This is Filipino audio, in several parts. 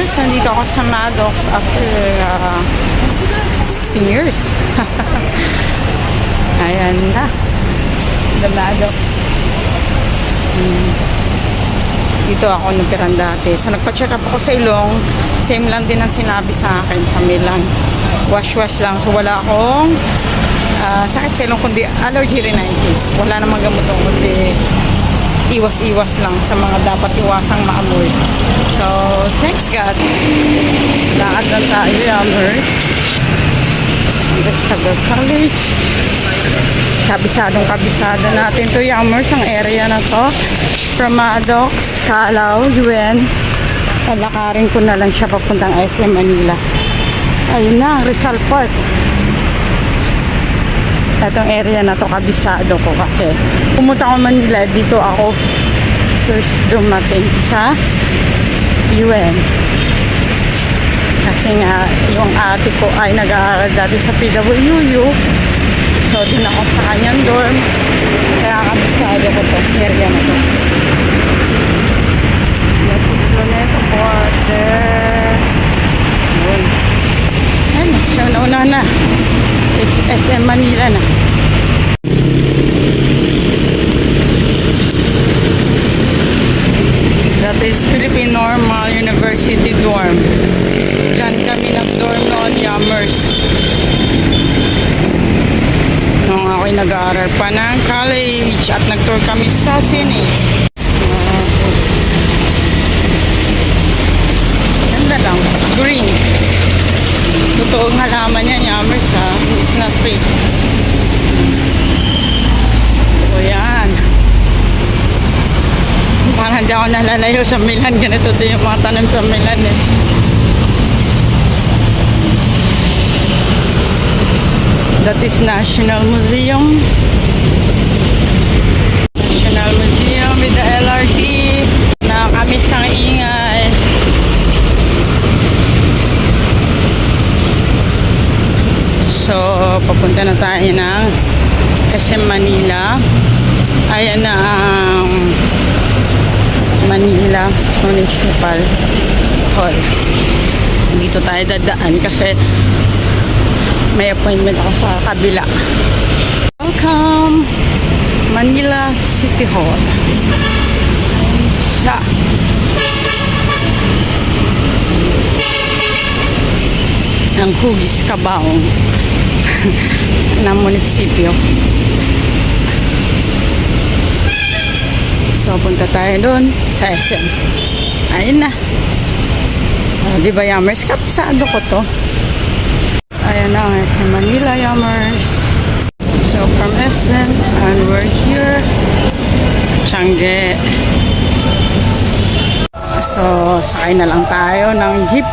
Yammers, nandito ako sa Maddox after 16 years. Ayan na. The Maddox. Dito ako nagpiran dati. So, nagpa-check up ako sa ilong. Same lang din ang sinabi sa akin sa Milan. Wash-wash lang. So, wala akong sakit sa ilong, kundi allergy rhinitis. Wala namang gamot ako, kundi iwas-iwas lang sa mga dapat iwasang maamoy. So, thanks God. Lakad lang tayo, Yammers. Sa college. Kabisado natin to, Yammers, ang area na to. From Maddox, Calao, UN. Palakarin ko na lang siya papuntang SM Manila. Ayun na, Rizal Park. Itong area na to, kabisado ko kasi pumunta ako Manila, dito ako first dumating sa UN. Kasi nga, yung ate ko ay nag-aaral dati sa PWU. So, din ako sa kanyang dorm. Kaya kabisado ko to, area na to. That is Luneta Quarter. Yun. Ayun, siya nauna na. SM Manila na. That is Philippine Normal University dorm. Diyan kami nag-dorm noon, Yammers. Nung ako'y nag-aaral pa ng college at nag-tour kami sa Sine. Ganda lang. Green. Totoong halaman yan, Yammers, ha? It's not fake. O yan. Parang hindi ako nalalayo sa Milan. Ganito din yung mga tanim sa Milan, eh. That is National Museum. National Museum with the LRT. Nakakamiss ang ingay. So, papunta na tayo ng SM Manila. Ayan na ang Manila Municipal Hall. Dito tayo dadaan kasi may appointment ako sa kabila. Welcome! Manila City Hall. Ayan siya. Ang Hugis Cabaong ng munisipyo. So, punta tayo doon sa SM. Ayun na. Di ba, Yammers? Kapisado ko to. Ayan na ang SM Manila, Yammers. So, from SM, and we're here. Tiangge. So, sakay na lang tayo ng jeep.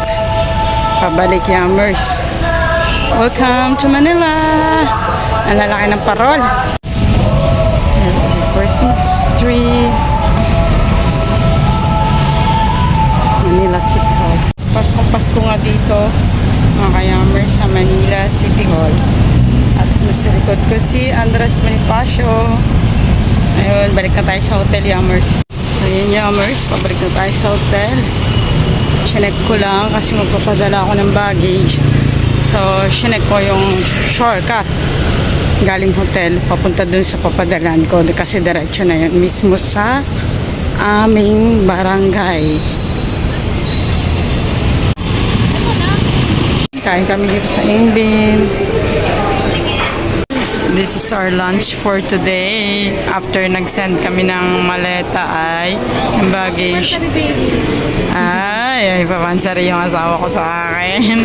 Pabalik, Yammers. Welcome to Manila. Ang lalaki ng parol. Christmas tree. Manila City Hall. Pasko nga dito, mga ka-Yammers, sa Manila City Hall. At nasa likod ko si Andres Bonifacio. Ayun, balik na tayo sa hotel, Yammers. So yun, Yammers, pabalik na tayo sa hotel. Sinek ko lang kasi magpapadala ako ng baggage. So, sinek ko yung shortcut galing hotel papunta dun sa papadalan ko kasi diretso na yun mismo sa aming barangay. Kain kami dito sa Ingbin. This is our lunch for today. After nag-send kami ng maleta ay yung baggage. Ay, papansari yung asawa ko sa akin.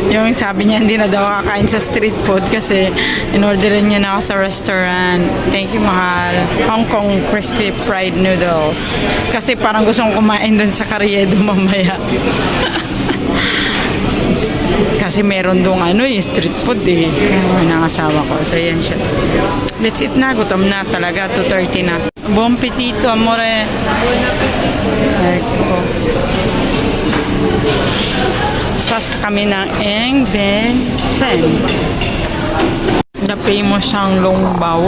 Yung sabi niya hindi na daw kakain sa street food kasi in-orderin niya na ako sa restaurant. Thank you, mahal. Hong Kong crispy fried noodles. Kasi parang gusto kong kumain dun sa Carriedo mamaya. Kasi meron doon street food eh. Ng asawa ko. So yan siya. Let's eat na. Gutom na talaga. 2:30 na. Buon petito, amore. Ecco. Stasta kami ng Engbensen. The famous ang Longbaw.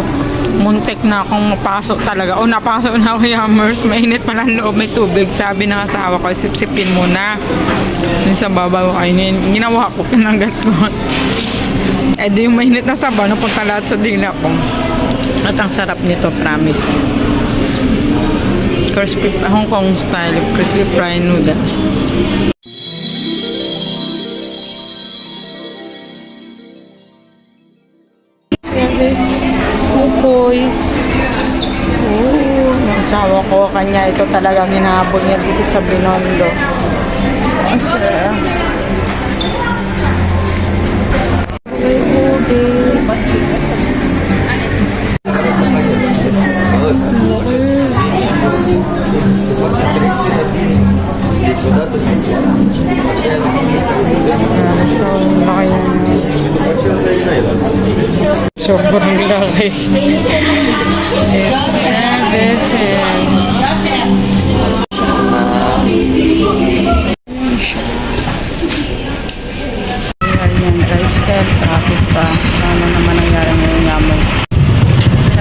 Muntik na akong mapasok talaga. O, napasok na ako, Yummers. Mainit pala ang loob, may tubig. Sabi ng asawa ko, sip-sipin muna. Dun sa babaw kainin. Ginawa ko, pinanggat ko. Eh, di yung mainit na sabaw, napunta lahat sa dila ko. At ang sarap nito, promise. Crispy, Hong Kong style, crispy fried noodles. This kukoy. Yung asawa ko, kanya ito talagang hinahabol niya dito sa Binondo. Kasi, sobrang laki. It's everything. Ayan, tricycle, traffic pa. Sana naman nangyari ngayong yaman.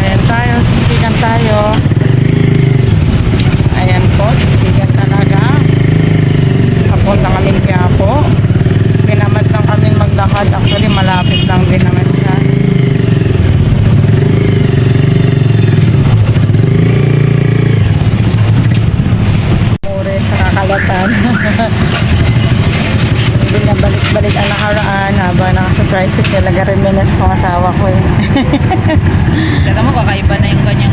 Ayan tayo, sisigan tayo. Ayan po, sisigan talaga. Papunta kami kaya po. Pinamad lang kami maglakad. Actually, malapit lang din naman siya. Kalatan. Binabalik-balik ang nakaraan habang naka-tricycle. Nag-reminas ng asawa ko eh. Kaya mo, kakaiba na yung kanyang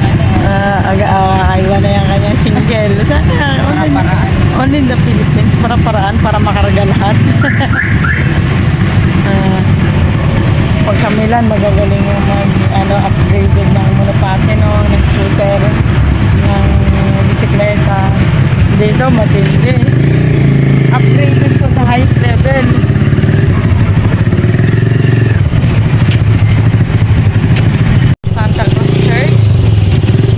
Kakaiba na yung kanyang single. Sana, only in the Philippines, para paraan, para makarga lahat. Pag sa Milan, magagaling yung upgraded ng monopake, no, ng scooter, ng bisikleta. Dito, matindi. Upgraded ko sa highest level. Santa Cruz Church,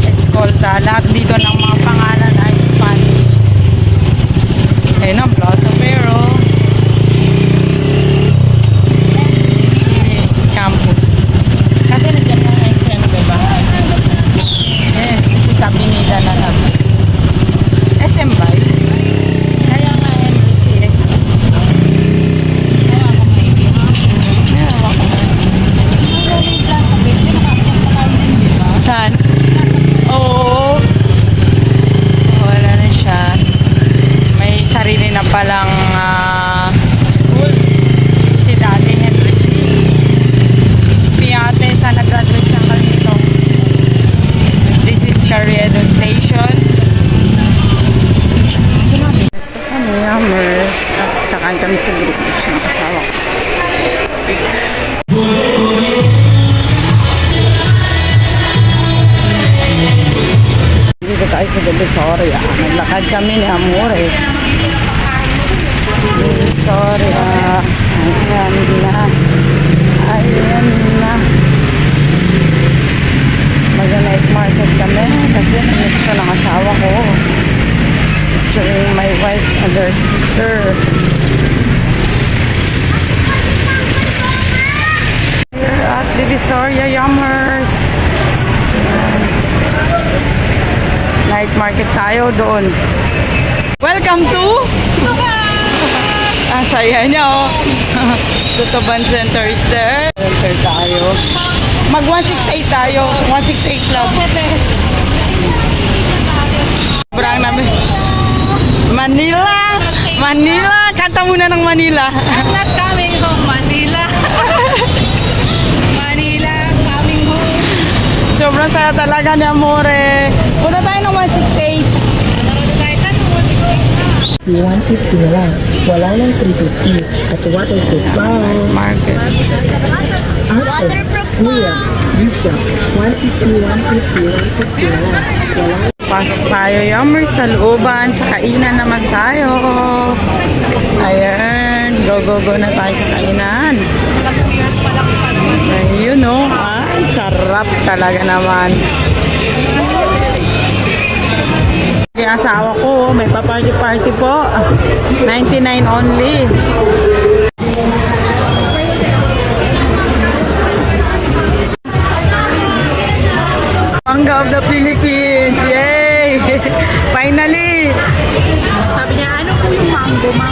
Escolta. Lahat dito ng mga pangalan ay Spanish. Ayun ang Plaza Pero. Campus. Kasi nandiyan yung SM, diba? Yes, kasi sabi nila na lang. SM ba? Kaya nga NBC eh. Kaya ako maigi ha. Kaya ako Lalo yung Plaza Verde, nakapunta tayo din, di ba? Saan? Oo. Wala na siya. May sarili na palang school. Si Daddy Henry C. Piate, saan nag-graduate siya dito? This is Carriedo Station. Kami, Yummers. At kakain kami sa British ng kasawa ko. Dito tayo sa Divisoria. Naglakad kami ni Amore. Divisoria. Ayan na. Ayan na. Mag-night market kami kasi gusto ng asawa ko. Actually, my wife and her sister. Here at Divisoria, Yummers. Night market tayo doon. Welcome to saya niya oh. Tutuban Center is there. Center tayo. Mag 168 tayo. 168 lang. Sobrang namin. Manila! Manila! Kanta muna ng Manila. I'm not coming home, Manila. Manila, coming home. Sobrang saya talaga ni Amore. Punta tayo ng 168. Narado tayo, saan mo 168 na? 150 na lang. Wala lang 350. At waterproof pa. Market. Waterproof pa. Dito. 150, 150, 150 na lang. Wala. Pasok tayo, Yummers, sa looban. Sa kainan naman tayo. Ayan. Go, go, go na tayo sa kainan. Ayun, no. Ay, sarap talaga naman. Yung asawa ko, may pa-party-party po. 99 only. Manga of the Philippines. Yay! Finally! Sabi niya, ano po yung mango, ma'am?